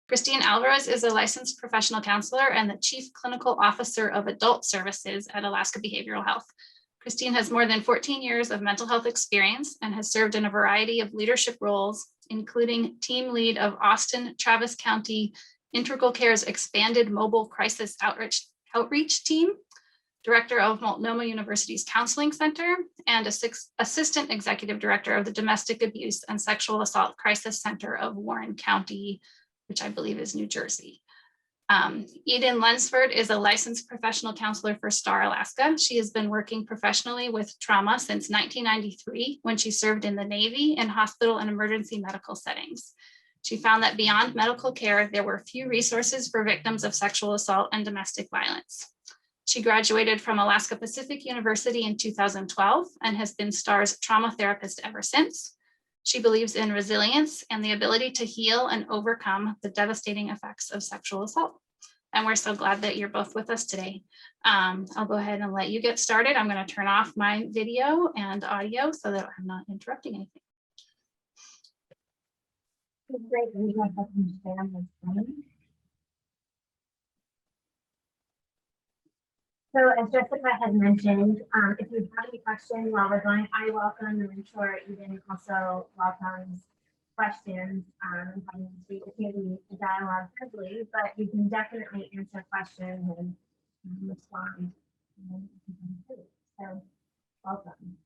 Christine Alvarez is a licensed professional counselor and the Chief Clinical Officer of Adult Services at Alaska Behavioral Health. Christine has more than 14 years of mental health experience and has served in a variety of leadership roles, including team lead of Austin Travis County Integral Care's expanded mobile crisis outreach team, director of Multnomah University's Counseling Center, and assistant executive director of the Domestic Abuse and Sexual Assault Crisis Center of Warren County, which I believe is New Jersey. Eden Lunsford is a licensed professional counselor for Star Alaska. She has been working professionally with trauma since 1993, when she served in the Navy in hospital and emergency medical settings. She found that beyond medical care, there were few resources for victims of sexual assault and domestic violence. She graduated from Alaska Pacific University in 2012 and has been Star's trauma therapist ever since. She believes in resilience and the ability to heal and overcome the devastating effects of sexual assault. And we're so glad that you're both with us today. I'll go ahead and let you get started. I'm going to turn off my video and audio so that I'm not interrupting anything. Great. We have to So as Jessica had mentioned, if you have any questions while we're going, I welcome, and I'm sure Eden also welcomes questions. Obviously, it can be a dialogue quickly, but you can definitely answer questions and respond. So welcome.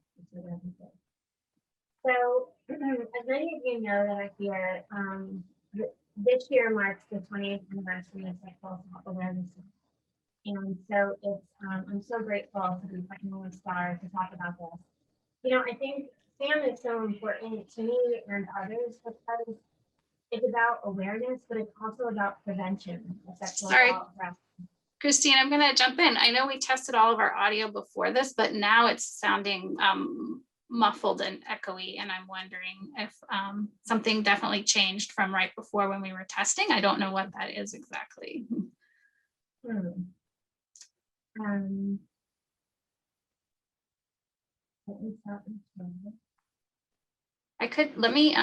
So as many of you know that are here, this year marks the 20th anniversary of Sexual Assault Awareness. And so it's, I'm so grateful to be partnering with Star to talk about this. You know, I think SAM is so important to me and others because it's about awareness, but it's also about prevention of sexual assault. Christine, I'm going to jump in. I know we tested all of our audio before this, but now it's sounding muffled and echoey, and I'm wondering if something definitely changed from right before when we were testing. I don't know what that is exactly. I could, let me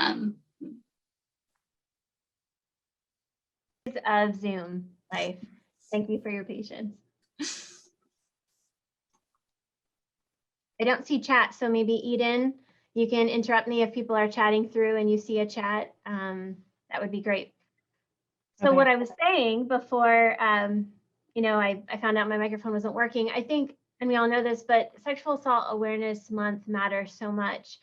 of Zoom life. Thank you for your patience. I don't see chat, so maybe Eden, you can interrupt me if people are chatting through and you see a chat. That would be great. So what I was saying before, you know, I found out my microphone wasn't working. I think, and we all know this, but Sexual Assault Awareness Month matters so much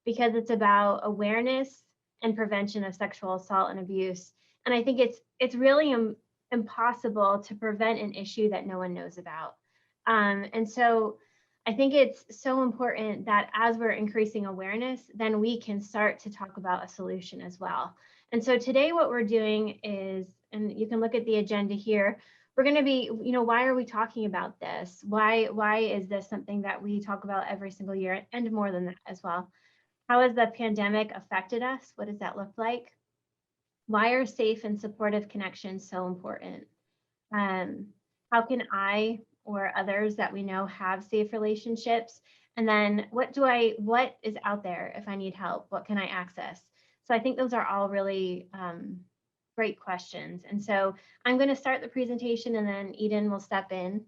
because it's about awareness and prevention of sexual assault and abuse. And I think it's really impossible to prevent an issue that no one knows about. And so I think it's so important that as we're increasing awareness, then we can start to talk about a solution as well. And so today what we're doing is, and you can look at the agenda here, we're going to be, you know, why are we talking about this? Why is this something that we talk about every single year, and more than that as well? How has the pandemic affected us? What does that look like? Why are safe and supportive connections so important? How can I or others that we know have safe relationships? And then what is out there if I need help? What can I access? So I think those are all really great questions. And so I'm going to start the presentation and then Eden will step in.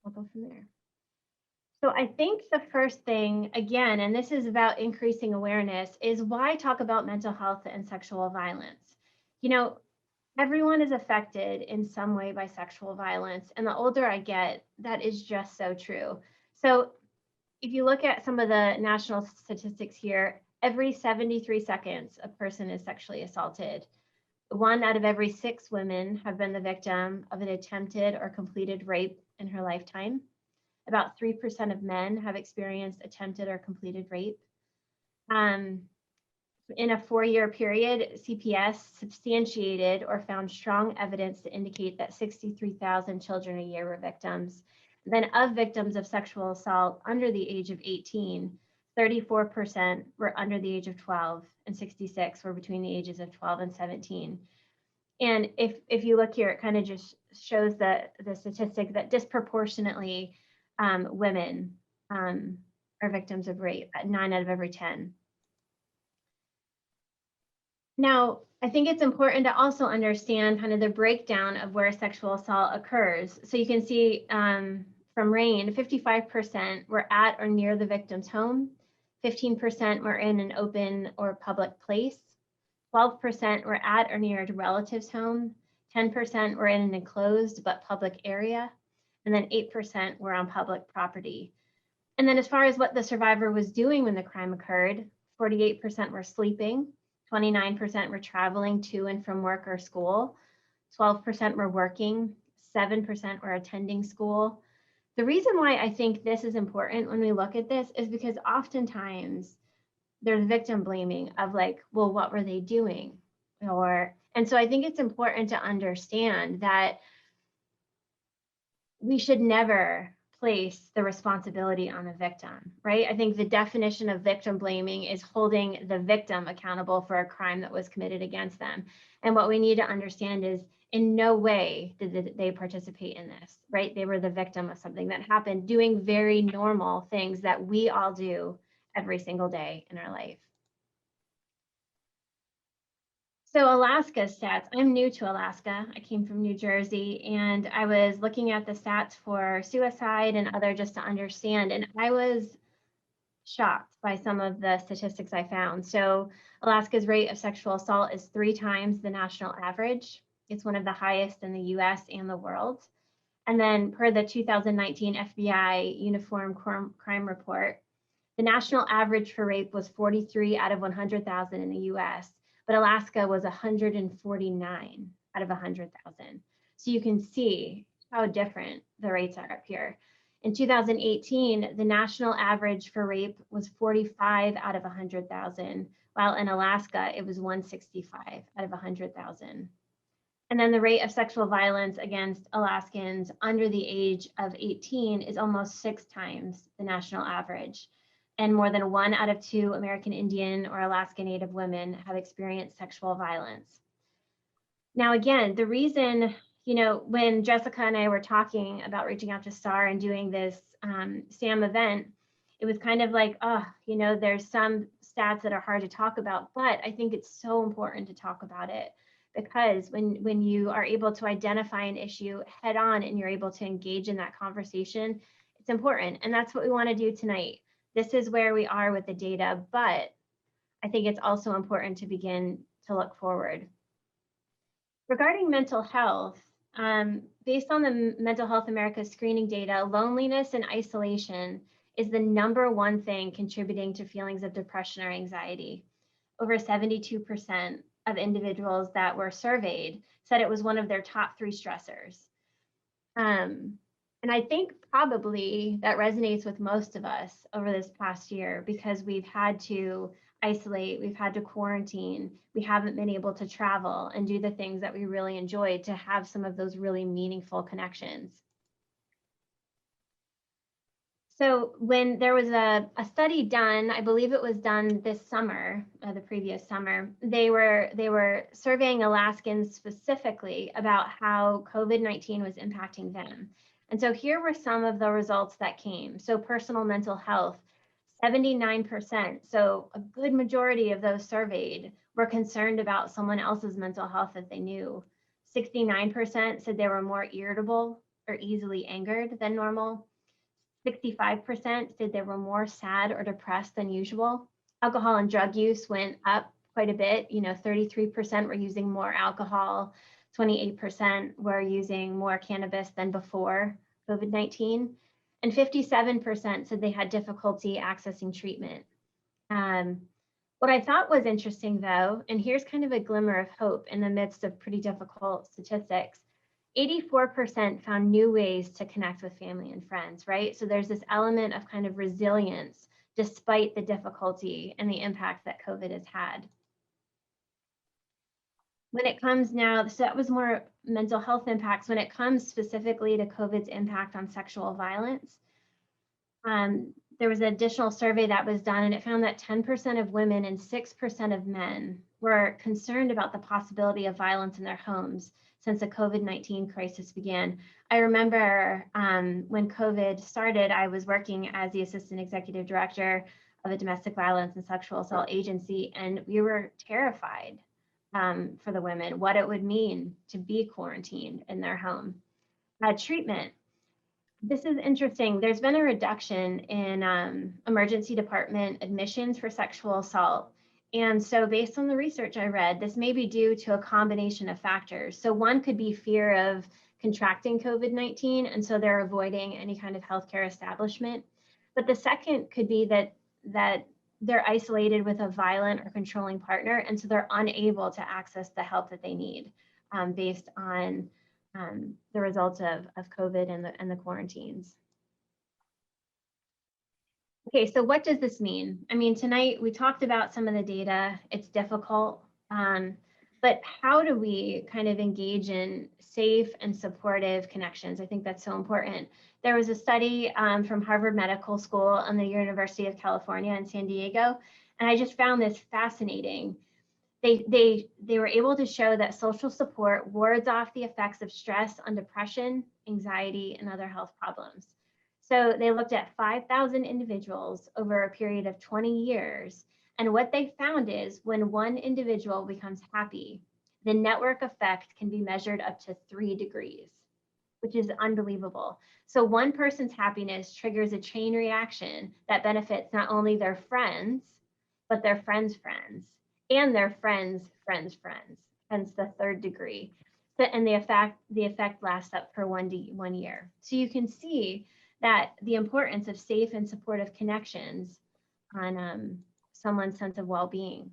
We'll go from there. So I think the first thing, again, and this is about increasing awareness, is why talk about mental health and sexual violence? You know, everyone is affected in some way by sexual violence. And the older I get, that is just so true. So if you look at some of the national statistics here, every 73 seconds, a person is sexually assaulted. 1 out of every 6 women have been the victim of an attempted or completed rape in her lifetime. About 3% of men have experienced attempted or completed rape. In a 4-year period, CPS substantiated or found strong evidence to indicate that 63,000 children a year were victims. Then of victims of sexual assault under the age of 18, 34% were under the age of 12 and 66 were between the ages of 12 and 17. And if you look here, it kind of just shows the statistic that disproportionately women are victims of rape at 9 out of every 10. Now, I think it's important to also understand kind of the breakdown of where sexual assault occurs. So you can see from RAINN, 55% were at or near the victim's home, 15% were in an open or public place, 12% were at or near a relative's home, 10% were in an enclosed but public area, and then 8% were on public property. And then as far as what the survivor was doing when the crime occurred, 48% were sleeping, 29% were traveling to and from work or school, 12% were working, 7% were attending school. The reason why I think this is important when we look at this is because oftentimes there's victim blaming of like, well, what were they doing? And so I think it's important to understand that we should never place the responsibility on the victim, right? I think the definition of victim blaming is holding the victim accountable for a crime that was committed against them. And what we need to understand is in no way did they participate in this, right? They were the victim of something that happened, doing very normal things that we all do every single day in our life. So Alaska stats, I'm new to Alaska. I came from New Jersey and I was looking at the stats for suicide and other just to understand. And I was shocked by some of the statistics I found. So Alaska's rate of sexual assault is 3 times the national average. It's one of the highest in the US and the world. And then per the 2019 FBI Uniform Crime Report, the national average for rape was 43 out of 100,000 in the US, but Alaska was 149 out of 100,000. So you can see how different the rates are up here. In 2018, the national average for rape was 45 out of 100,000, while in Alaska, it was 165 out of 100,000. And then the rate of sexual violence against Alaskans under the age of 18 is almost 6 times the national average. And more than 1 out of 2 American Indian or Alaska Native women have experienced sexual violence. Now, again, the reason, when Jessica and I were talking about reaching out to STAR and doing this SAM event, it was kind of like, there's some stats that are hard to talk about, but I think it's so important to talk about it because when you are able to identify an issue head on and you're able to engage in that conversation, it's important. And that's what we want to do tonight. This is where we are with the data, but I think it's also important to begin to look forward. Regarding mental health, based on the Mental Health America screening data, loneliness and isolation is the #1 thing contributing to feelings of depression or anxiety. Over 72% of individuals that were surveyed said it was one of their top 3 stressors. And I think probably that resonates with most of us over this past year because we've had to isolate, we've had to quarantine, we haven't been able to travel and do the things that we really enjoyed to have some of those really meaningful connections. So when there was a study done, I believe it was done this summer, the previous summer, they were surveying Alaskans specifically about how COVID-19 was impacting them. And so here were some of the results that came. So personal mental health, 79%. So a good majority of those surveyed were concerned about someone else's mental health that they knew. 69% said they were more irritable or easily angered than normal. 65% said they were more sad or depressed than usual. Alcohol and drug use went up quite a bit. 33% were using more alcohol, 28% were using more cannabis than before COVID-19, and 57% said they had difficulty accessing treatment. What I thought was interesting though, and here's kind of a glimmer of hope in the midst of pretty difficult statistics, 84% found new ways to connect with family and friends, right? So there's this element of kind of resilience despite the difficulty and the impact that COVID has had. When it comes now, so that was more mental health impacts. When it comes specifically to COVID's impact on sexual violence, there was an additional survey that was done and it found that 10% of women and 6% of men were concerned about the possibility of violence in their homes since the COVID-19 crisis began. I remember when COVID started, I was working as the Assistant Executive Director of a domestic violence and sexual assault agency, and we were terrified for the women, what it would mean to be quarantined in their home. Treatment. This is interesting. There's been a reduction in emergency department admissions for sexual assault. And so based on the research I read, this may be due to a combination of factors. So one could be fear of contracting COVID-19, and so they're avoiding any kind of healthcare establishment. But the second could be that they're isolated with a violent or controlling partner, and so they're unable to access the help that they need based on the results of COVID and the quarantines. Okay, so what does this mean? I mean, tonight we talked about some of the data. It's difficult, but how do we kind of engage in safe and supportive connections? I think that's so important. There was a study from Harvard Medical School and the University of California in San Diego, and I just found this fascinating. They were able to show that social support wards off the effects of stress on depression, anxiety, and other health problems. So they looked at 5,000 individuals over a period of 20 years. And what they found is when one individual becomes happy, the network effect can be measured up to 3 degrees, which is unbelievable. So one person's happiness triggers a chain reaction that benefits not only their friends, but their friends' friends and their friends' friends' friends, hence the 3rd degree. So, and the effect lasts up for 1 year. So you can see that the importance of safe and supportive connections on someone's sense of well-being.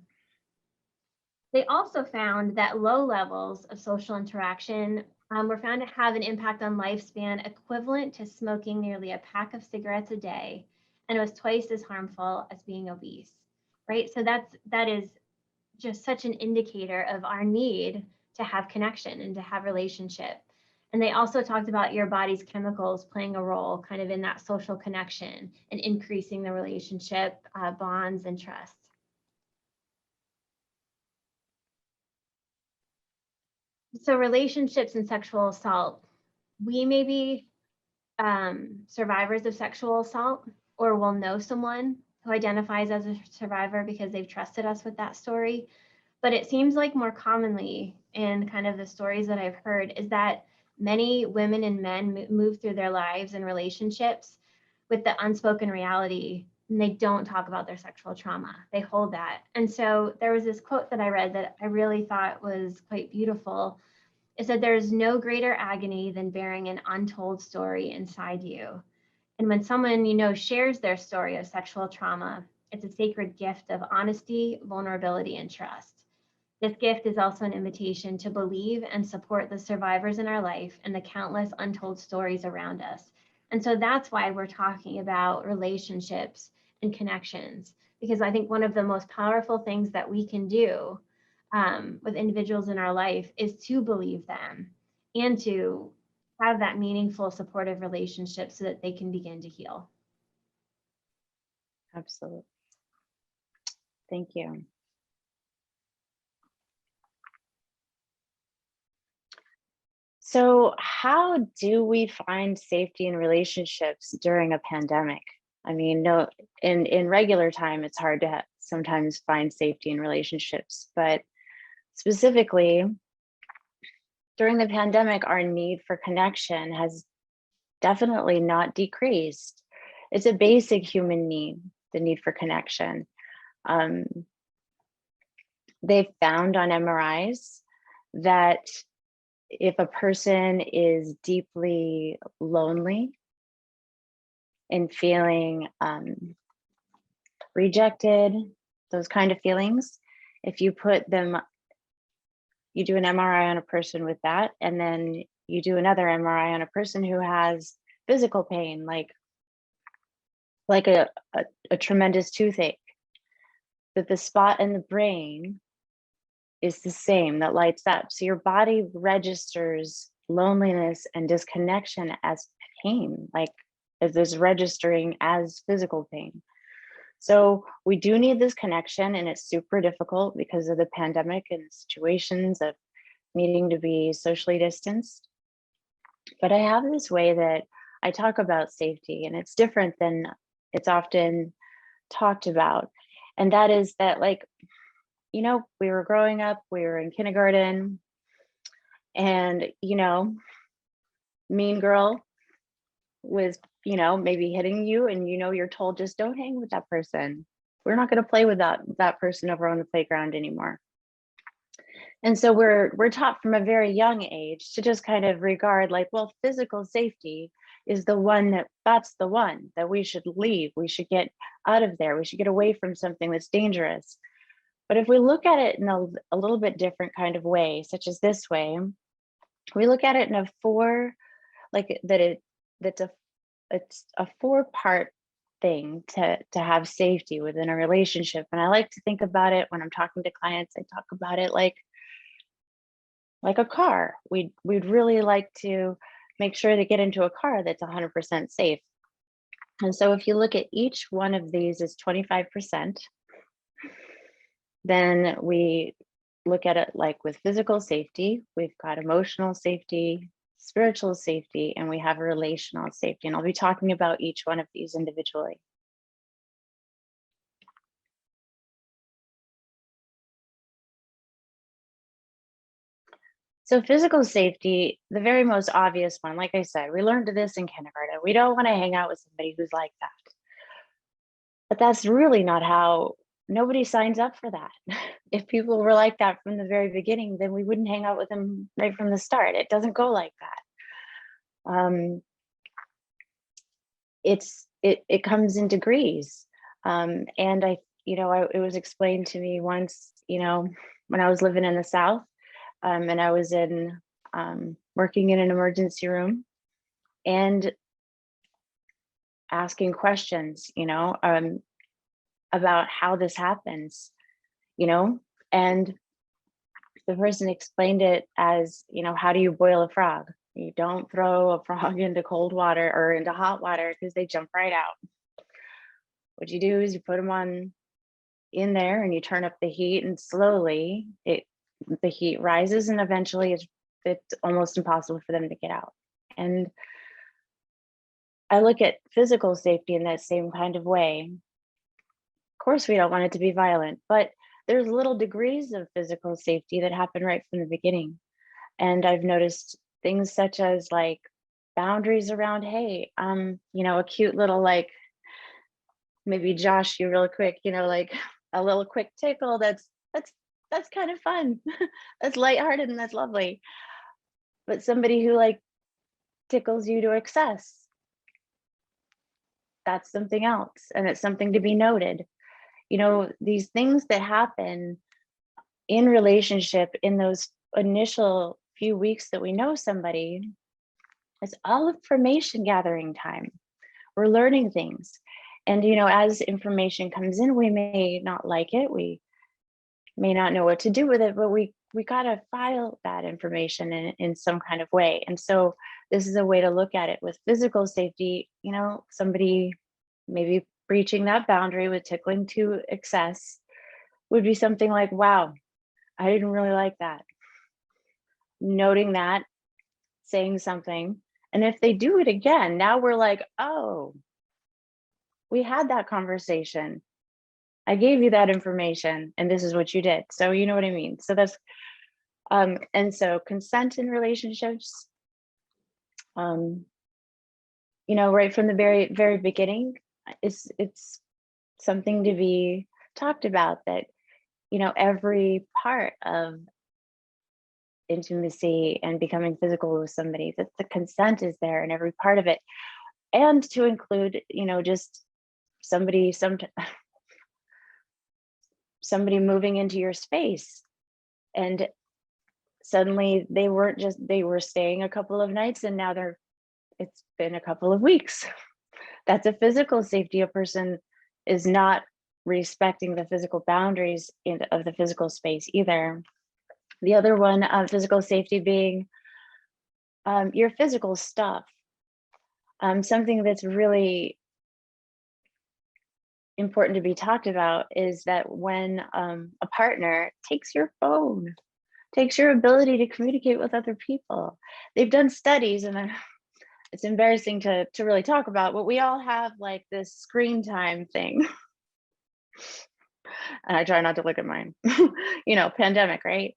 They also found that low levels of social interaction were found to have an impact on lifespan equivalent to smoking nearly a pack of cigarettes a day, and it was twice as harmful as being obese, right? So that is just such an indicator of our need to have connection and to have relationship. And they also talked about your body's chemicals playing a role kind of in that social connection and increasing the relationship bonds and trust. So relationships and sexual assault. We may be survivors of sexual assault, or will know someone who identifies as a survivor because they've trusted us with that story. But it seems like more commonly in kind of the stories that I've heard is that many women and men move through their lives and relationships with the unspoken reality, and they don't talk about their sexual trauma. They hold that. And so there was this quote that I read that I really thought was quite beautiful. It said, "There's no greater agony than bearing an untold story inside you." And when someone you know shares their story of sexual trauma, it's a sacred gift of honesty, vulnerability, and trust. This gift is also an invitation to believe and support the survivors in our life and the countless untold stories around us. And so that's why we're talking about relationships and connections, because I think one of the most powerful things that we can do with individuals in our life is to believe them and to have that meaningful, supportive relationship so that they can begin to heal. Absolutely. Thank you. So how do we find safety in relationships during a pandemic? I mean, no, in regular time, it's hard to sometimes find safety in relationships, but specifically during the pandemic, our need for connection has definitely not decreased. It's a basic human need, the need for connection. They found on MRIs that if a person is deeply lonely and feeling rejected, those kind of feelings, if you put them, you do an MRI on a person with that, and then you do another MRI on a person who has physical pain, like a tremendous toothache, that the spot in the brain is the same, that lights up. So your body registers loneliness and disconnection as pain, like as is registering as physical pain. So we do need this connection, and it's super difficult because of the pandemic and situations of needing to be socially distanced. But I have this way that I talk about safety, and it's different than it's often talked about. And that is that, like, you know, we were growing up, we were in kindergarten, and, you know, mean girl was, you know, maybe hitting you, and, you know, you're told, just don't hang with that person. We're not going to play with that person over on the playground anymore. And so we're taught from a very young age to just kind of regard like, well, physical safety is the one that's the one that we should leave. We should get out of there. We should get away from something that's dangerous. But if we look at it in a little bit different kind of way, such as this way, we look at it in a it's a 4-part thing to have safety within a relationship. And I like to think about it when I'm talking to clients, I talk about it like a car. We'd really like to make sure to get into a car that's 100% safe. And so if you look at each one of these as 25%, then we look at it like with physical safety, we've got emotional safety, spiritual safety, and we have relational safety. And I'll be talking about each one of these individually. So physical safety, the very most obvious one, like I said, we learned this in kindergarten. We don't want to hang out with somebody who's like that. But that's really not how, nobody signs up for that. If people were like that from the very beginning, then we wouldn't hang out with them right from the start. It doesn't go like that. It comes in degrees. And it was explained to me once, you know, when I was living in the South, and I was working in an emergency room and asking questions, you know, about how this happens, you know, and the person explained it as, you know, how do you boil a frog? You don't throw a frog into cold water or into hot water because they jump right out. What you do is you put them in there and you turn up the heat, and slowly the heat rises, and eventually it's almost impossible for them to get out. And I look at physical safety in that same kind of way. Of course, we don't want it to be violent, but there's little degrees of physical safety that happen right from the beginning. And I've noticed things such as like boundaries around, hey, you know, a cute little, like, maybe Josh you real quick, you know, like a little quick tickle, that's kind of fun. That's lighthearted and that's lovely. But somebody who like tickles you to excess, that's something else, and it's something to be noted. You know, these things that happen in relationship in those initial few weeks that we know somebody, it's all information gathering time. We're learning things. And, you know, as information comes in, we may not like it. We may not know what to do with it, but we got to file that information in some kind of way. And so this is a way to look at it with physical safety. You know, somebody maybe breaching that boundary with tickling to excess would be something like, wow, I didn't really like that. Noting that, saying something. And if they do it again, now we're like, oh, we had that conversation. I gave you that information and this is what you did. So you know what I mean? So that's, and so consent in relationships, you know, right from the very, very beginning, it's something to be talked about, that, you know, every part of intimacy and becoming physical with somebody, that the consent is there in every part of it. And to include, you know, just somebody moving into your space, and suddenly they were staying a couple of nights and now it's been a couple of weeks. That's a physical safety. A person is not respecting the physical boundaries of the physical space either. The other one, physical safety being your physical stuff. Something that's really important to be talked about is that when a partner takes your phone, takes your ability to communicate with other people. They've done studies, and it's embarrassing to really talk about, but we all have like this screen time thing. And I try not to look at mine. Pandemic, right?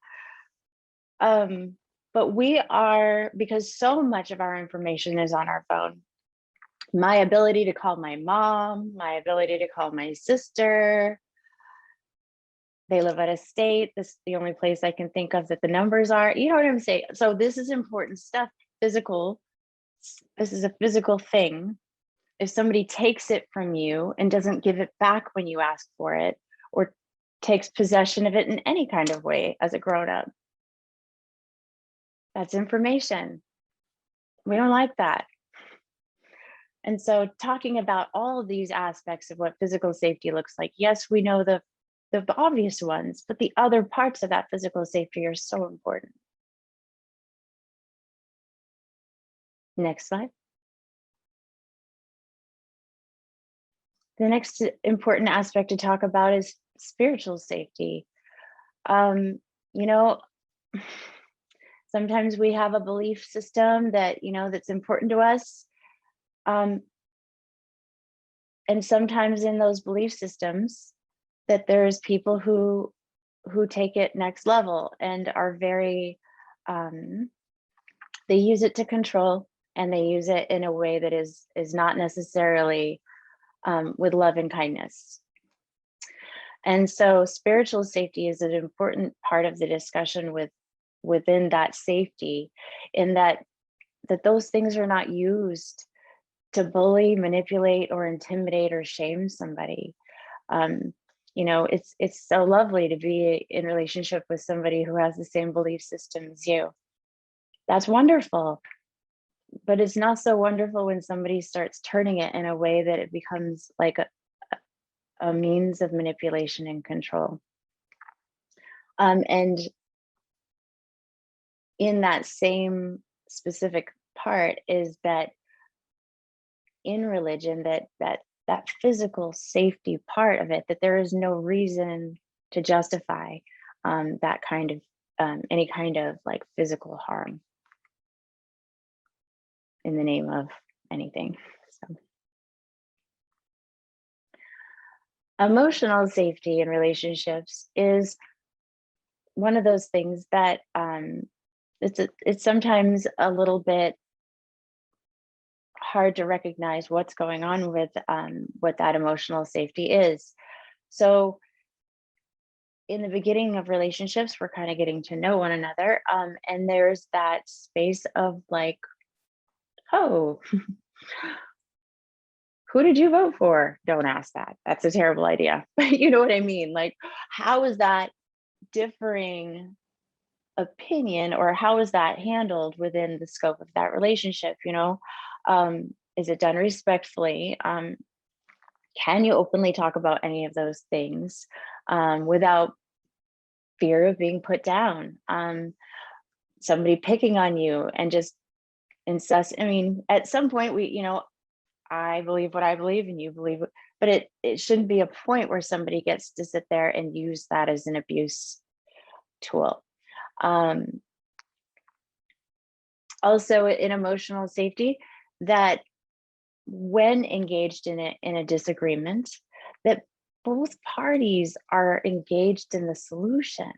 But we are, because so much of our information is on our phone. My ability to call my mom, my ability to call my sister. They live out of state. This is the only place I can think of that the numbers are. You know what I'm saying? So this is important stuff, physical. This is a physical thing. If somebody takes it from you and doesn't give it back when you ask for it, or takes possession of it in any kind of way as a grown-up, that's information. We don't like that. And so talking about all of these aspects of what physical safety looks like, yes, we know the obvious ones, but the other parts of that physical safety are so important. Next slide. The next important aspect to talk about is spiritual safety. Sometimes we have a belief system that, that's important to us. And sometimes in those belief systems, that there's people who take it next level and are very, they use it to control, and they use it in a way that is not necessarily with love and kindness. And so spiritual safety is an important part of the discussion within that safety, in that those things are not used to bully, manipulate, or intimidate or shame somebody. It's so lovely to be in relationship with somebody who has the same belief system as you. That's wonderful. But it's not so wonderful when somebody starts turning it in a way that it becomes like a means of manipulation and control. And in that same specific part is that in religion, that physical safety part of it, that there is no reason to justify that kind of any kind of like physical harm in the name of anything. So. Emotional safety in relationships is one of those things that it's sometimes a little bit hard to recognize what's going on with what that emotional safety is. So in the beginning of relationships, we're kind of getting to know one another, and there's that space of like, oh, who did you vote for? Don't ask that. That's a terrible idea. But you know what I mean? Like, how is that differing opinion, or how is that handled within the scope of that relationship? Is it done respectfully? Can you openly talk about any of those things without fear of being put down? Somebody picking on you and just at some point I believe what I believe and you believe, but it shouldn't be a point where somebody gets to sit there and use that as an abuse tool. Also in emotional safety, that when engaged in a disagreement, that both parties are engaged in the solution,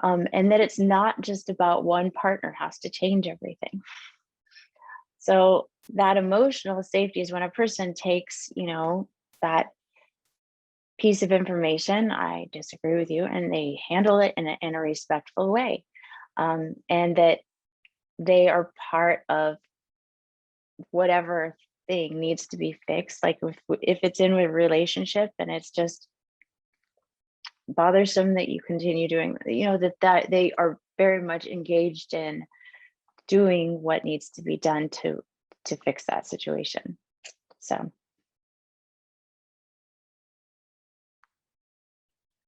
and that it's not just about one partner has to change everything. So that emotional safety is when a person takes, that piece of information, I disagree with you, and they handle it in a respectful way, and that they are part of whatever thing needs to be fixed. Like if it's in a relationship and it's just bothersome that you continue doing, that they are very much engaged in doing what needs to be done to fix that situation. So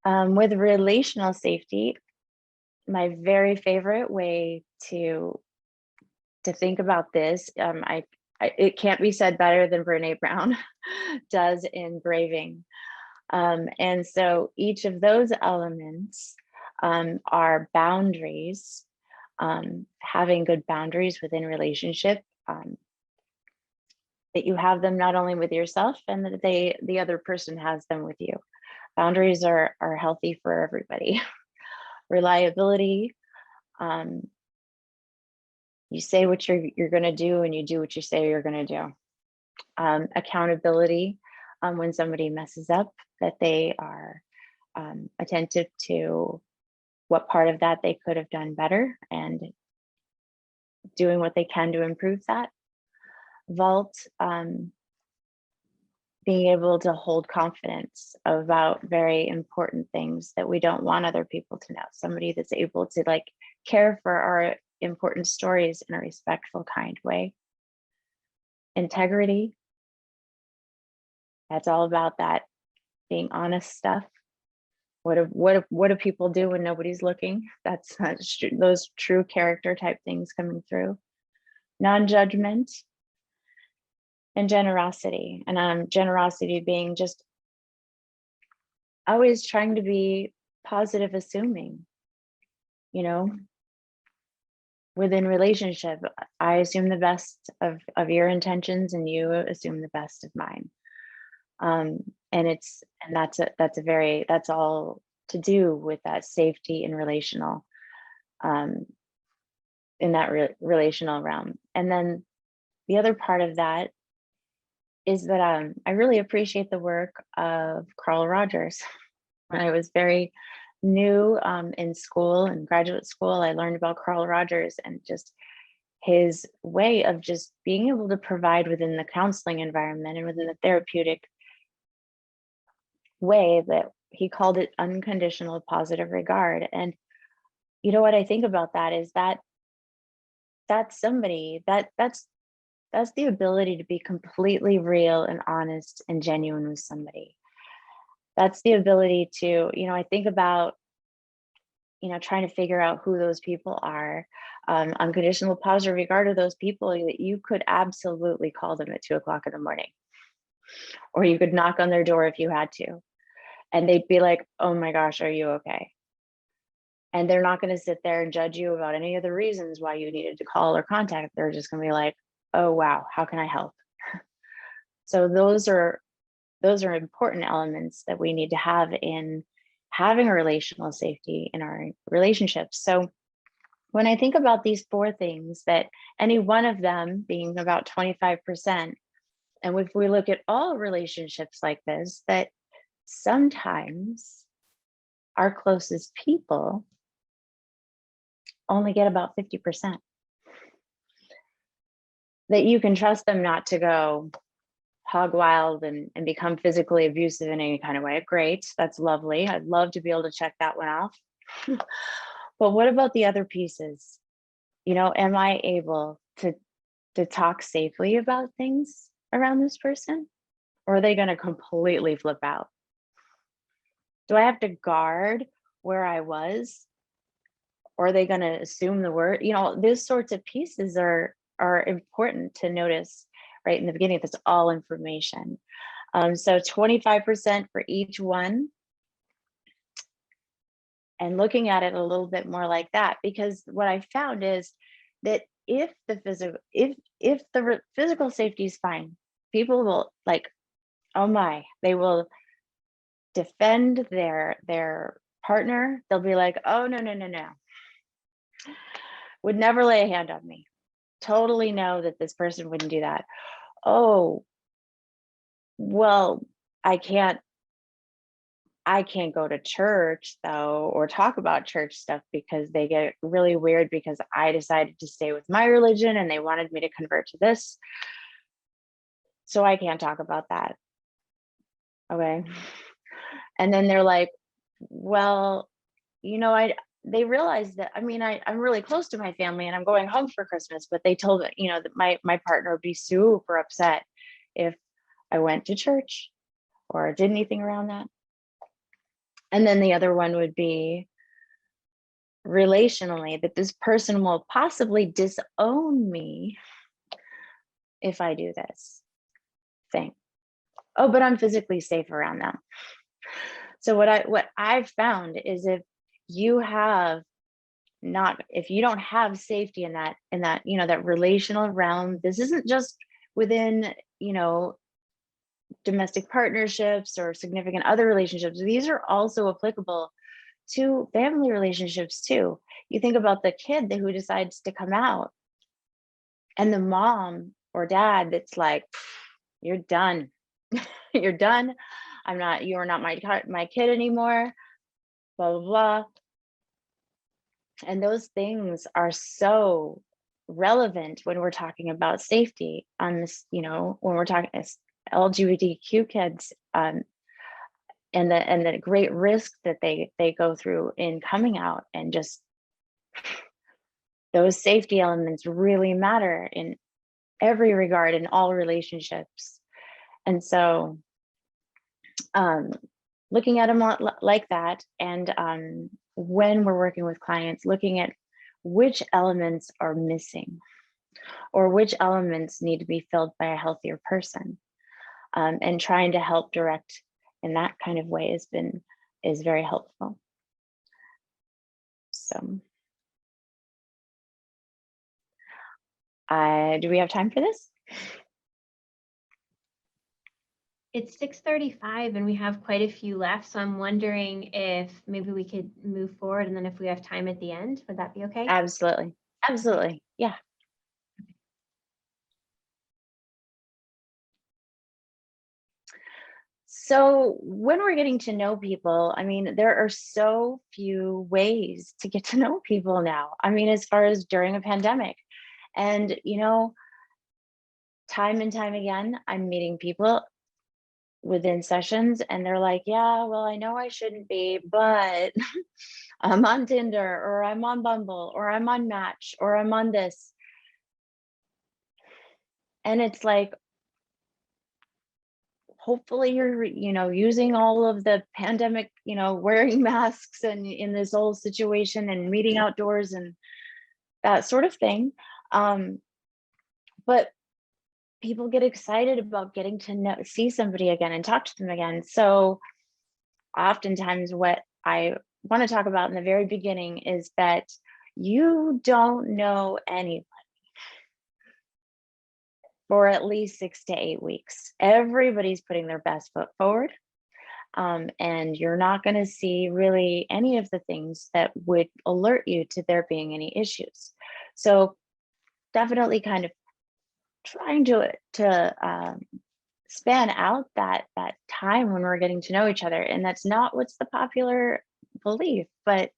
with relational safety, my very favorite way to think about this, it can't be said better than Brene Brown does in Braving. And so each of those elements are boundaries, having good boundaries within relationship, that you have them not only with yourself, and that the other person has them with you. Boundaries are healthy for everybody. Reliability, you say what you're going to do and you do what you say you're going to do. Accountability, when somebody messes up, that they are attentive to what part of that they could have done better and doing what they can to improve that. Vault, being able to hold confidence about very important things that we don't want other people to know. Somebody that's able to like care for our important stories in a respectful, kind way. Integrity, that's all about that being honest stuff. What do people do when nobody's looking? That's those true character type things coming through. Non-judgment and generosity. And generosity being just always trying to be positive, assuming, you know, within relationship, I assume the best of your intentions and you assume the best of mine. And that's all to do with that safety and relational, in that relational realm. And then the other part of that is that I really appreciate the work of Carl Rogers. When I was very new in school and graduate school, I learned about Carl Rogers and just his way of just being able to provide within the counseling environment and within the therapeutic way that he called it unconditional positive regard. And you know what I think about that is that's somebody that's the ability to be completely real and honest and genuine with somebody. That's the ability to, you know, I think about, you know, trying to figure out who those people are. Unconditional positive regard of those people that you could absolutely call them at 2 o'clock in the morning, or you could knock on their door if you had to, and they'd be like, oh my gosh, are you okay? And they're not going to sit there and judge you about any of the reasons why you needed to call or contact. They're just going to be like, oh wow, how can I help? So those are important elements that we need to have in having a relational safety in our relationships. So when I think about these 4 things, that any one of them being about 25%, and if we look at all relationships like this, that sometimes our closest people only get about 50%. That you can trust them not to go hog wild and become physically abusive in any kind of way. Great, that's lovely. I'd love to be able to check that one off. But what about the other pieces? You know, am I able to talk safely about things around this person? Or are they going to completely flip out? Do I have to guard where I was? Or are they going to assume the word? You know, these sorts of pieces are important to notice right in the beginning. That's all information. So 25% for each one. And looking at it a little bit more like that, because what I found is that if the physical safety is fine, people will like, oh my, they will defend their partner. They'll be like, oh no, would never lay a hand on me. Totally know that this person wouldn't do that. Oh, well, I can't go to church though, or talk about church stuff, because they get really weird because I decided to stay with my religion and they wanted me to convert to this. So I can't talk about that. Okay. And then they're like, well, you know, they realized that, I mean, I'm really close to my family and I'm going home for Christmas, but they told me, you know, that my partner would be super upset if I went to church or did anything around that. And then the other one would be relationally, that this person will possibly disown me if I do this thing. Oh, but I'm physically safe around them. So what I've found is if you don't have safety in that, you know, that relational realm, this isn't just within, you know, domestic partnerships or significant other relationships, these are also applicable to family relationships too. You think about the kid who decides to come out, and the mom or dad that's like, you're done. You're done. You are not my kid anymore, blah, blah, blah. And those things are so relevant when we're talking about safety on this, when we're talking LGBTQ kids, and the great risk that they go through in coming out, and just those safety elements really matter in every regard in all relationships. And so looking at them like that, and when we're working with clients, looking at which elements are missing or which elements need to be filled by a healthier person, and trying to help direct in that kind of way is very helpful. So do we have time for this? It's 6:35 and we have quite a few left, so I'm wondering if maybe we could move forward, and then if we have time at the end, would that be okay? Absolutely. Absolutely. Yeah. So when we're getting to know people, I mean, there are so few ways to get to know people now. I mean, as far as during a pandemic, and time and time again, I'm meeting people within sessions, and they're like, yeah, well, I know I shouldn't be, but I'm on Tinder, or I'm on Bumble, or I'm on Match, or I'm on this. And it's like, hopefully you're, using all of the pandemic, wearing masks and in this whole situation and meeting outdoors and that sort of thing. But people get excited about getting to see somebody again and talk to them again. So oftentimes what I want to talk about in the very beginning is that you don't know anybody for at least 6 to 8 weeks. Everybody's putting their best foot forward. And you're not going to see really any of the things that would alert you to there being any issues. So definitely kind of trying to span out that time when we're getting to know each other. And that's not what's the popular belief, but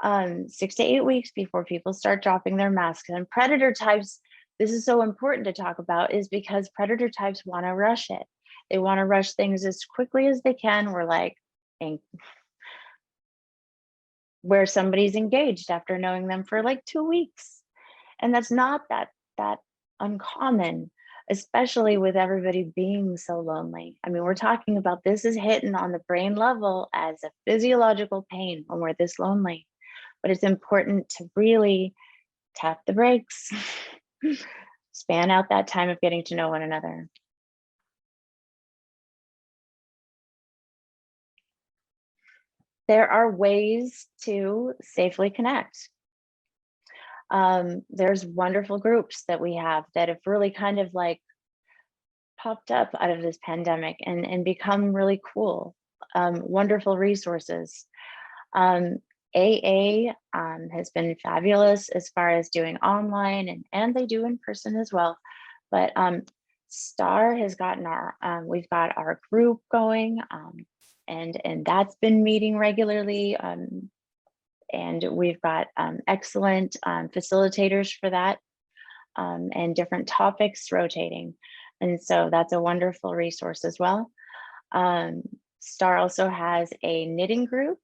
6 to 8 weeks before people start dropping their masks. And predator types, this is so important to talk about, is because predator types want to rush it. They want to rush things as quickly as they can. We're like, where somebody's engaged after knowing them for like 2 weeks. And that's not that uncommon, especially with everybody being so lonely. I mean, we're talking about, this is hitting on the brain level as a physiological pain when we're this lonely. But it's important to really tap the brakes, span out that time of getting to know one another. There are ways to safely connect. There's wonderful groups that we have that have really kind of like popped up out of this pandemic and become really cool, wonderful resources. AA has been fabulous as far as doing online, and they do in person as well. But STAR has gotten we've got our group going, and that's been meeting regularly. And we've got excellent facilitators for that, and different topics rotating. And so that's a wonderful resource as well. STAR also has a knitting group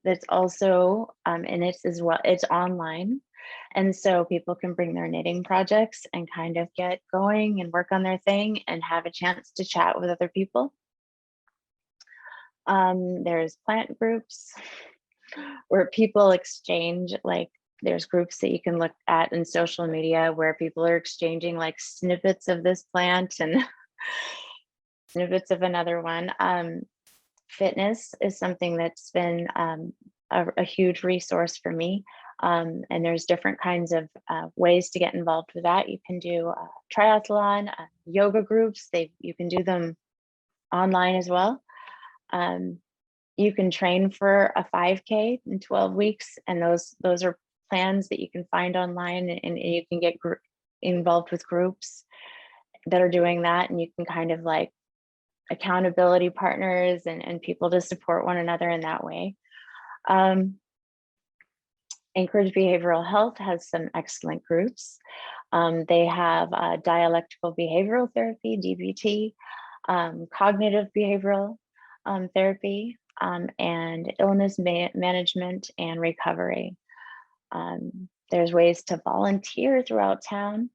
that's also, and it's as well, it's online. And so people can bring their knitting projects and kind of get going and work on their thing and have a chance to chat with other people. There's plant groups where people exchange, like there's groups that you can look at in social media where people are exchanging like snippets of this plant and snippets of another one. Fitness is something that's been a huge resource for me. And there's different kinds of ways to get involved with that. You can do triathlon, yoga groups. You can do them online as well. You can train for a 5K in 12 weeks, and those are plans that you can find online, and you can get involved with groups that are doing that, and you can kind of like accountability partners and people to support one another in that way. Anchorage Behavioral Health has some excellent groups. They have dialectical behavioral therapy, DBT, cognitive behavioral therapy, and illness management and recovery. There's ways to volunteer throughout town.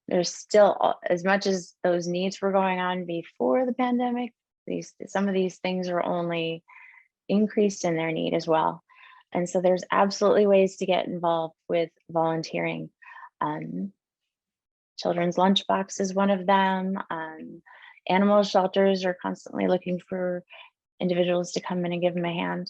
There's still, as much as those needs were going on before the pandemic, some of these things are only increased in their need as well. And so there's absolutely ways to get involved with volunteering. Children's Lunchbox is one of them. Animal shelters are constantly looking for individuals to come in and give them a hand.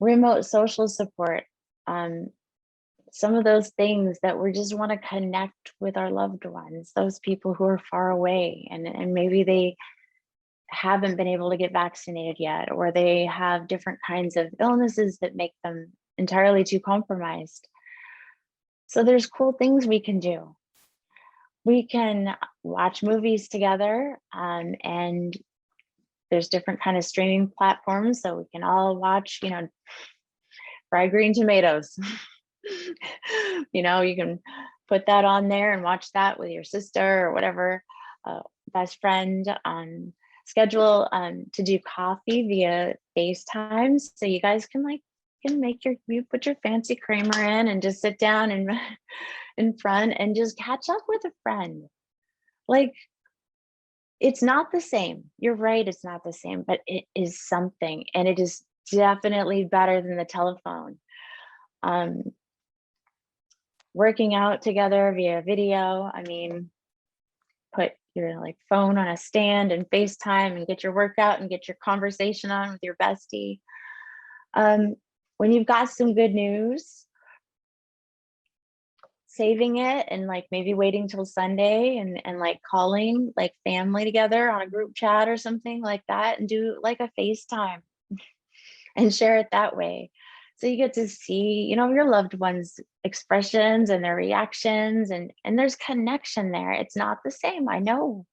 Remote social support. Some of those things that we just want to connect with our loved ones, those people who are far away, and maybe they haven't been able to get vaccinated yet, or they have different kinds of illnesses that make them entirely too compromised. So there's cool things we can do. We can watch movies together, and there's different kind of streaming platforms, so we can all watch, fried green tomatoes. You can put that on there and watch that with your sister or whatever, best friend. Schedule to do coffee via FaceTime, so you guys can you put your fancy creamer in and just sit down and in front and just catch up with a friend. Like, it's not the same. You're right, it's not the same, but it is something, and it is definitely better than the telephone. Working out together via video. I mean, put your phone on a stand and FaceTime and get your workout and get your conversation on with your bestie. When you've got some good news, saving it and maybe waiting till Sunday and calling family together on a group chat or something like that, and do a FaceTime and share it that way. So you get to see, your loved ones' expressions and their reactions, and there's connection there. It's not the same, I know,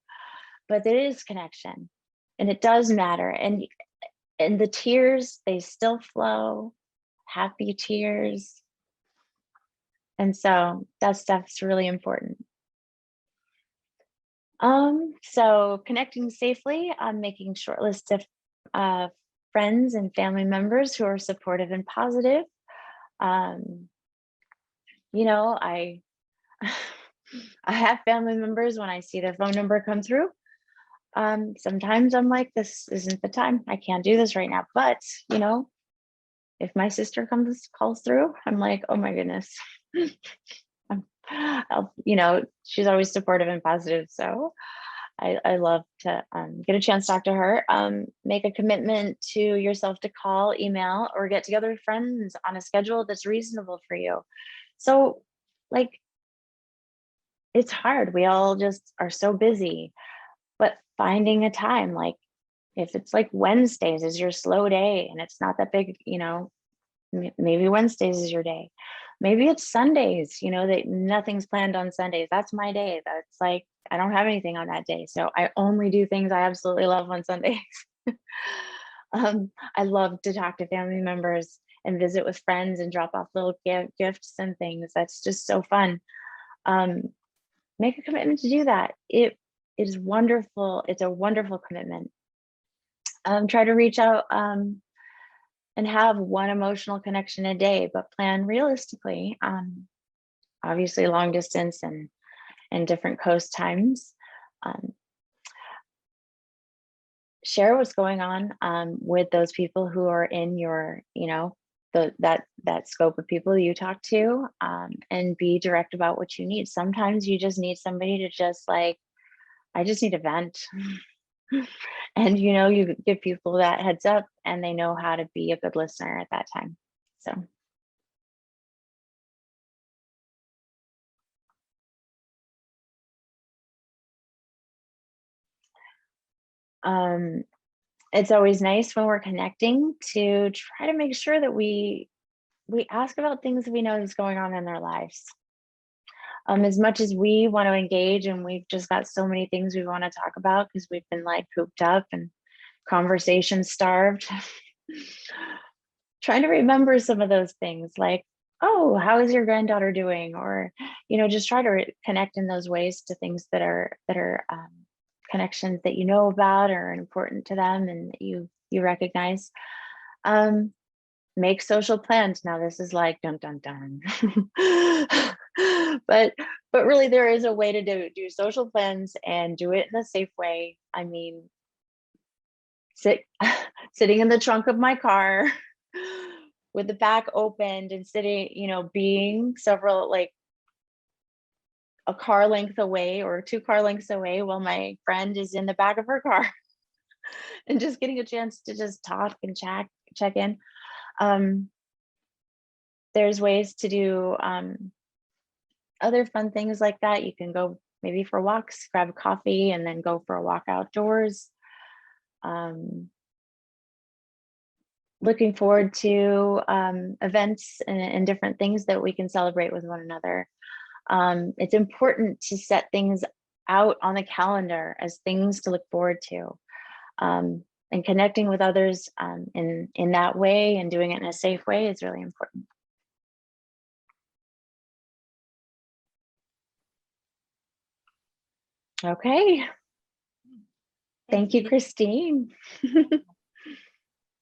but there is connection, and it does matter. And the tears, they still flow, happy tears. And so that stuff's really important. So connecting safely, making short lists of friends and family members who are supportive and positive. I I have family members, when I see their phone number come through, sometimes I'm like, this isn't the time, I can't do this right now. But if my sister calls through, I'm like, oh my goodness. She's always supportive and positive, so I love to get a chance to talk to her. Make a commitment to yourself to call, email, or get together with friends on a schedule that's reasonable for you. So it's hard. We all just are so busy, but finding a time, if it's Wednesdays is your slow day and it's not that big, maybe Wednesdays is your day. Maybe it's Sundays, that nothing's planned on Sundays. That's my day. That's I don't have anything on that day. So I only do things I absolutely love on Sundays. I love to talk to family members and visit with friends and drop off little gifts and things. That's just so fun. Make a commitment to do that. It is wonderful. It's a wonderful commitment. Try to reach out and have one emotional connection a day, but plan realistically. Obviously long distance and different coast times. Share what's going on with those people who are in your, that scope of people you talk to, and be direct about what you need. Sometimes you just need somebody to just I just need a vent. And you give people that heads up, and they know how to be a good listener at that time. So. It's always nice when we're connecting to try to make sure that we ask about things we know is going on in their lives. As much as we want to engage, and we've just got so many things we want to talk about because we've been like cooped up and conversation starved. Trying to remember some of those things, like, oh, how is your granddaughter doing? Or, just try to connect in those ways to things that are connections that you know about or important to them and that you recognize. Make social plans. Now this is like dun dun dun. but really there is a way to do social plans and do it in a safe way. I mean, sitting in the trunk of my car with the back opened and sitting, being several, like a car length away or 2 car lengths away while my friend is in the back of her car and just getting a chance to just talk and check in. There's ways to do other fun things like that. You can go maybe for walks, grab a coffee, and then go for a walk outdoors. Looking forward to events and different things that we can celebrate with one another. It's important to set things out on the calendar as things to look forward to. And connecting with others in that way and doing it in a safe way is really important. Okay. Thank you, Christine.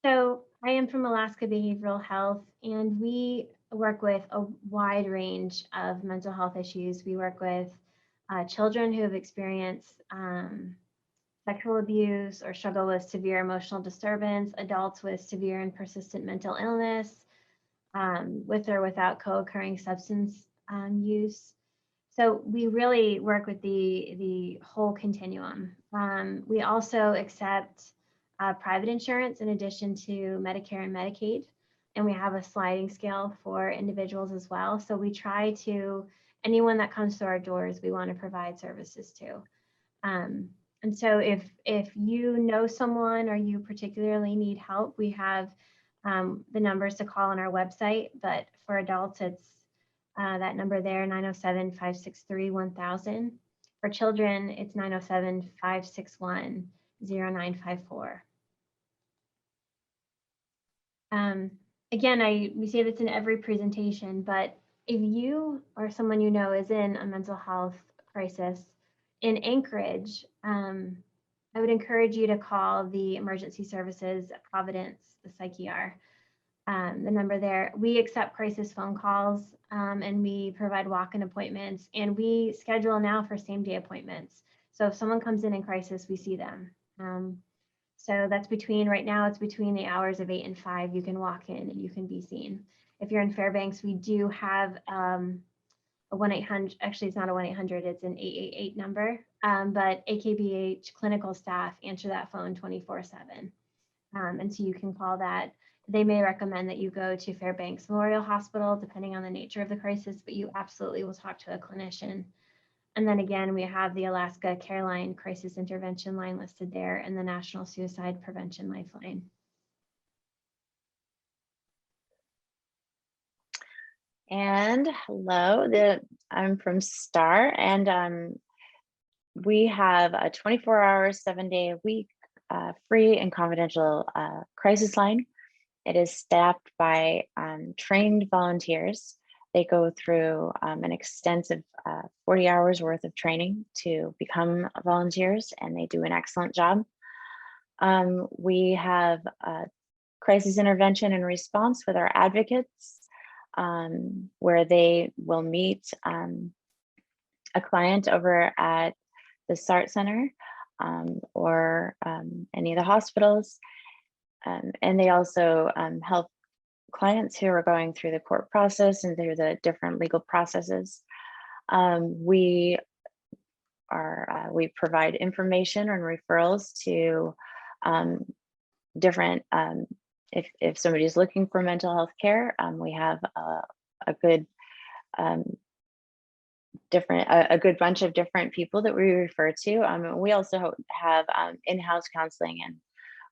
So I am from Alaska Behavioral Health, and we work with a wide range of mental health issues. We work with children who have experienced sexual abuse or struggle with severe emotional disturbance, adults with severe and persistent mental illness, with or without co-occurring substance use. So we really work with the whole continuum. We also accept private insurance in addition to Medicare and Medicaid, and we have a sliding scale for individuals as well. So we try to, anyone that comes to our doors, we want to provide services to. And so if you know someone or you particularly need help, we have the numbers to call on our website, but for adults, it's that number there, 907-563-1000. For children, it's 907-561-0954. Again, we say this in every presentation, but if you or someone you know is in a mental health crisis in Anchorage, I would encourage you to call the emergency services at Providence, the PsychER. The number there. We accept crisis phone calls and we provide walk-in appointments, and we schedule now for same-day appointments. So if someone comes in crisis, we see them. So that's right now it's between the hours of 8 and 5. You can walk in and you can be seen. If you're in Fairbanks, we do have a 1-800, actually it's not a 1-800, it's an 888 number, but AKBH clinical staff answer that phone 24/7. And so you can call that. They may recommend that you go to Fairbanks Memorial Hospital, depending on the nature of the crisis, but you absolutely will talk to a clinician. And then again, we have the Alaska Careline Crisis Intervention Line listed there and the National Suicide Prevention Lifeline. And hello, I'm from STAR, and we have a 24-hour, 7-day-a-week free and confidential crisis line. It is staffed by trained volunteers. They go through an extensive 40 hours worth of training to become volunteers, and they do an excellent job. We have crisis intervention and response with our advocates, where they will meet a client over at the SART Center or any of the hospitals. And they also help clients who are going through the court process and through the different legal processes. We provide information and referrals to different if somebody's looking for mental health care, we have a good a good bunch of different people that we refer to. We also have in-house counseling, and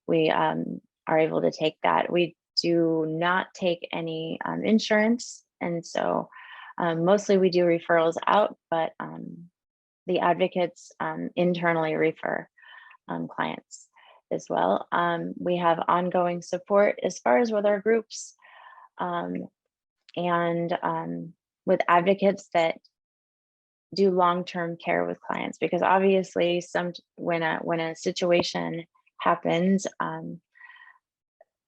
we are able to take that. We do not take any insurance, and so mostly we do referrals out, but the advocates internally refer clients as well. We have ongoing support as far as with our groups, and with advocates that do long-term care with clients, because obviously when a situation happens,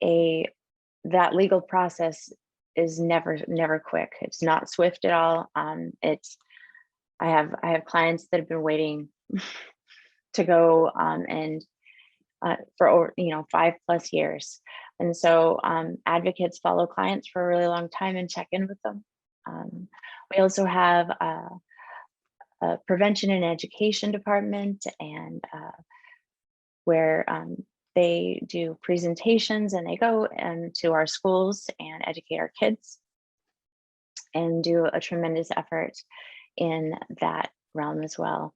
that legal process is never quick. It's not swift at all. I have clients that have been waiting to go and for over 5+ years, and so advocates follow clients for a really long time and check in with them. We also have a prevention and education department, and where they do presentations, and they go to our schools and educate our kids and do a tremendous effort in that realm as well.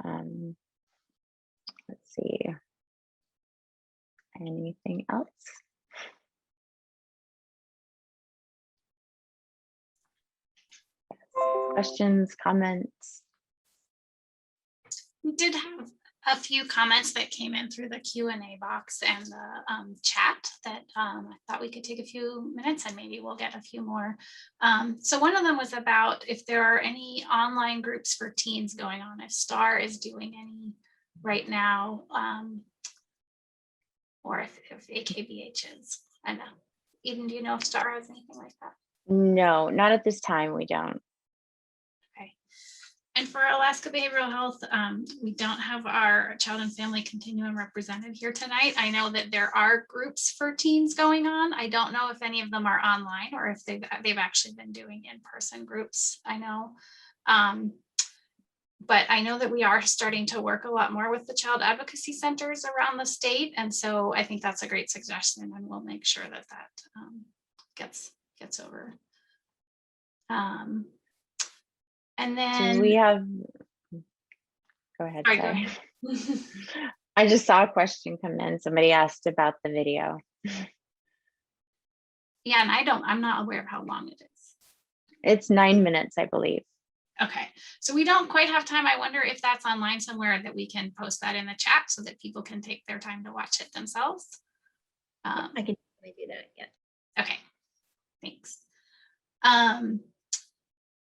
Let's see, anything else? Questions, comments? We did have a few comments that came in through the Q&A box and the chat that I thought we could take a few minutes, and maybe we'll get a few more. So one of them was about if there are any online groups for teens going on, if STAR is doing any right now, or if AKBH is. I know. Eden, do you know if STAR has anything like that? No, not at this time, we don't. Okay. And for Alaska Behavioral Health, we don't have our child and family continuum represented here tonight. I know that there are groups for teens going on. I don't know if any of them are online or if they've actually been doing in-person groups. I know, but I know that we are starting to work a lot more with the child advocacy centers around the state, and so I think that's a great suggestion, and we'll make sure that gets over. And then So we have, go ahead. Sorry, Sorry. go ahead. I just saw a question come in. Somebody asked about the video. Yeah, and I'm not aware of how long it is. It's 9 minutes, I believe. Okay, so we don't quite have time. I wonder if that's online somewhere that we can post that in the chat so that people can take their time to watch it themselves. I can definitely do that. Yeah. Okay, thanks.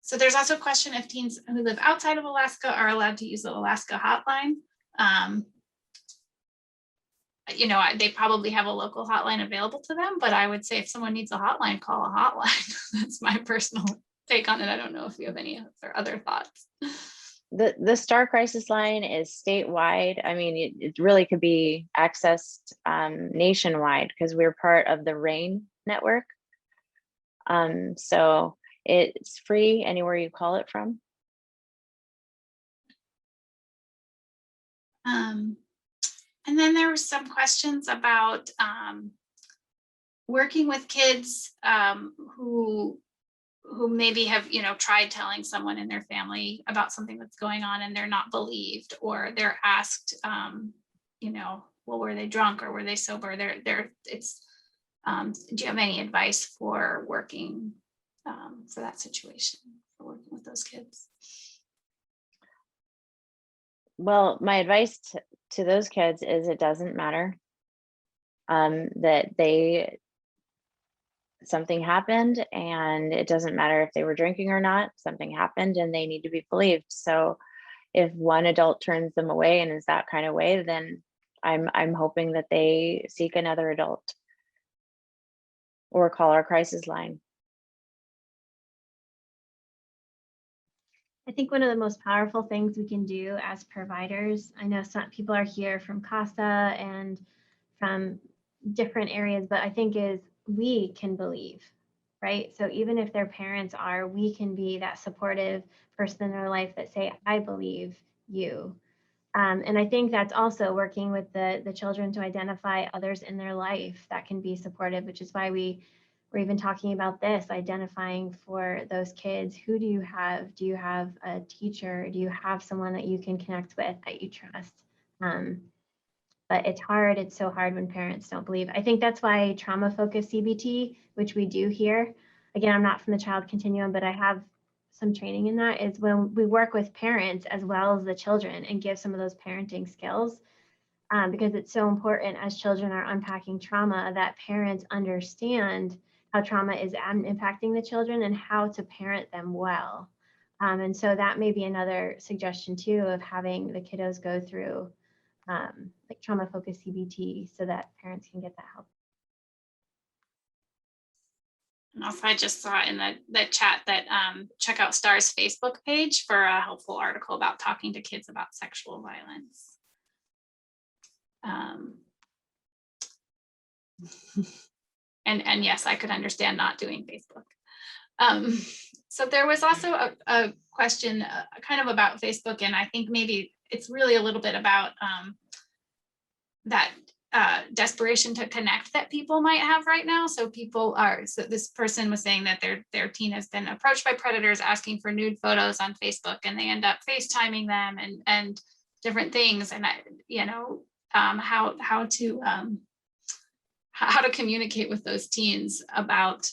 So there's also a question if teens who live outside of Alaska are allowed to use the Alaska hotline. They probably have a local hotline available to them, but I would say if someone needs a hotline, call a hotline. That's my personal take on it. I don't know if you have any other thoughts. The STAR crisis line is statewide. I mean, it really could be accessed nationwide because we're part of the RAIN network. So it's free anywhere you call it from. And then there were some questions about working with kids who maybe have, tried telling someone in their family about something that's going on and they're not believed, or they're asked, well, were they drunk or were they sober? Do you have any advice for working for that situation, for working with those kids? Well, my advice to those kids is it doesn't matter, that something happened, and it doesn't matter if they were drinking or not, something happened and they need to be believed. So if one adult turns them away and is that kind of way, then I'm hoping that they seek another adult or call our crisis line. I think one of the most powerful things we can do as providers, I know some people are here from CASA and from different areas, but I think is we can believe, right? So even if their parents are, we can be that supportive person in their life that say, I believe you. And I think that's also working with the children to identify others in their life that can be supportive, which is why we're even talking about this, identifying for those kids. Who do you have? Do you have a teacher? Do you have someone that you can connect with that you trust? But it's hard. It's so hard when parents don't believe. I think that's why trauma-focused CBT, which we do here, again, I'm not from the child continuum, but I have some training in that, is when we work with parents as well as the children and give some of those parenting skills, because it's so important as children are unpacking trauma that parents understand how trauma is impacting the children and how to parent them well. And so that may be another suggestion too, of having the kiddos go through like trauma-focused CBT so that parents can get that help. And also, I just saw in the chat that check out STAR's Facebook page for a helpful article about talking to kids about sexual violence. And yes, I could understand not doing Facebook. So there was also a question kind of about Facebook, and I think maybe it's really a little bit about that desperation to connect that people might have right now. So this person was saying that their teen has been approached by predators asking for nude photos on Facebook, and they end up FaceTiming them and different things. And how to communicate with those teens about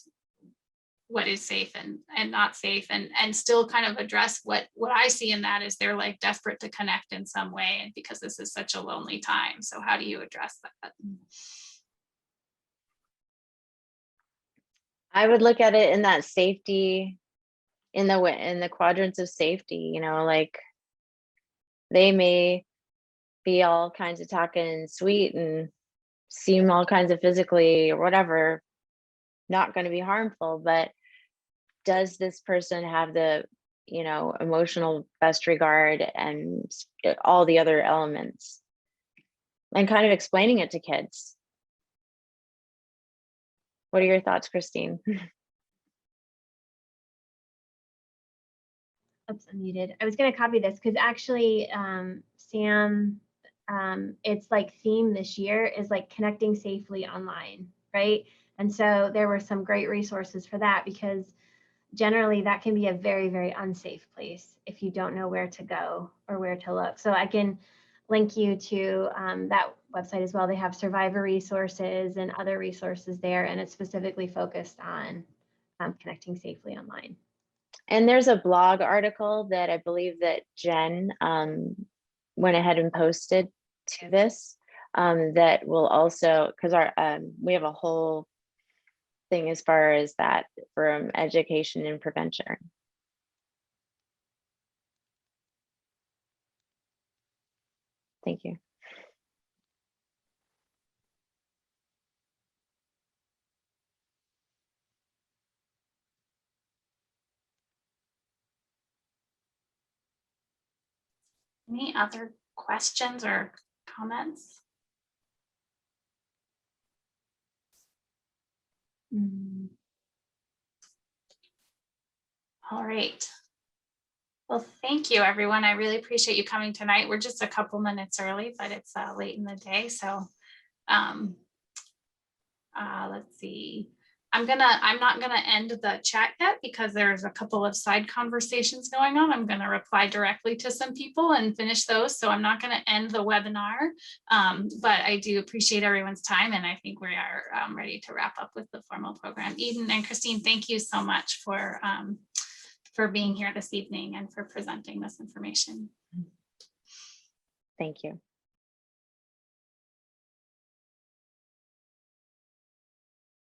what is safe and not safe, and still kind of address what I see in that is they're like desperate to connect in some way, and because this is such a lonely time. So how do you address that? I would look at it in that safety, in the quadrants of safety, like they may be all kinds of talking sweet and seem all kinds of physically or whatever, not going to be harmful, but does this person have the emotional best regard and all the other elements, and kind of explaining it to kids. What are your thoughts, Christine? Oops, I'm muted. I was going to copy this because actually, Sam, it's like theme this year is like connecting safely online, right? And so there were some great resources for that, because generally that can be a very, very unsafe place if you don't know where to go or where to look. So I can link you to that website as well. They have survivor resources and other resources there, and it's specifically focused on connecting safely online. And there's a blog article that I believe that Jen went ahead and posted to this that will also, because we have a whole thing as far as that from education and prevention. Thank you. Any other questions or comments? All right. Well, thank you, everyone. I really appreciate you coming tonight. We're just a couple minutes early, but it's late in the day. So let's see. I'm not gonna end the chat yet because there's a couple of side conversations going on. I'm gonna reply directly to some people and finish those. So I'm not gonna end the webinar, but I do appreciate everyone's time, and I think we are ready to wrap up with the formal program. Eden and Christine, thank you so much for being here this evening and for presenting this information. Thank you.